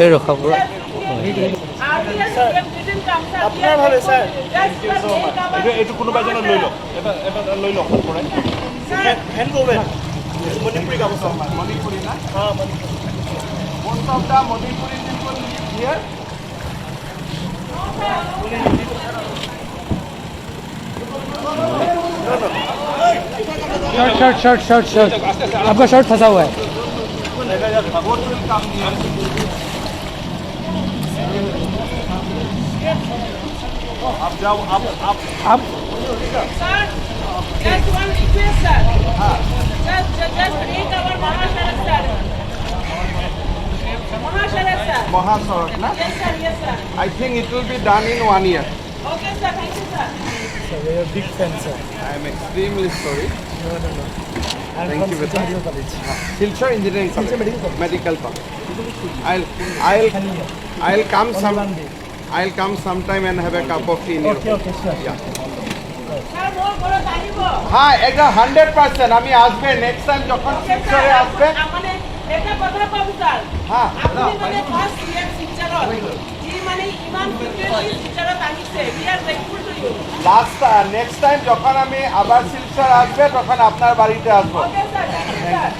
এই ৰখাপুৰ আপোনাৰ ভাবে স্যার এইটো কোনোবা এজনে লৈ লওক এটা লৈ লওক পৰাই হ্যান্ড ওভেন মণিপুৰী গামোচা মণিপুৰী না হ্যাঁ Manipuri most of the Manipuri people live here shirt आपका शर्ट फंसा हुआ है आप जाओ आप Sir, just one request, sir. Just read our Mahasharak, sir. Mahasharak, sir. Mahasarak, na? Yes, sir. Yes, sir. I think it will be done in 1 year. Okay, sir. Thank you, sir. Sir, we are a big fan, sir. I am extremely sorry. No. I'm Thank from you, Silchar Vita. Medical College. Silchar Engineering Silchar College. Medical College. Medical College. I'll come some. Only one day. I'll come sometime and have a cup of tea in your Okay, sure. Yeah. Sir, more বড় জানিব হ্যাঁ এটা 100% আমি আসবে next time যখন শিলচরে আসবে মানে এটা কথা কম স্যার হ্যাঁ আপনি মানে ফার্স্ট ইয়ার শিলচরত জি মানে ইমান ফ্রিকুয়েন্টলি শিলচরত আহিছে we are grateful to you last next time যখন আমি আবার শিলচর আসবে তখন আপনার বাড়িতে আসবো okay sir thank you sir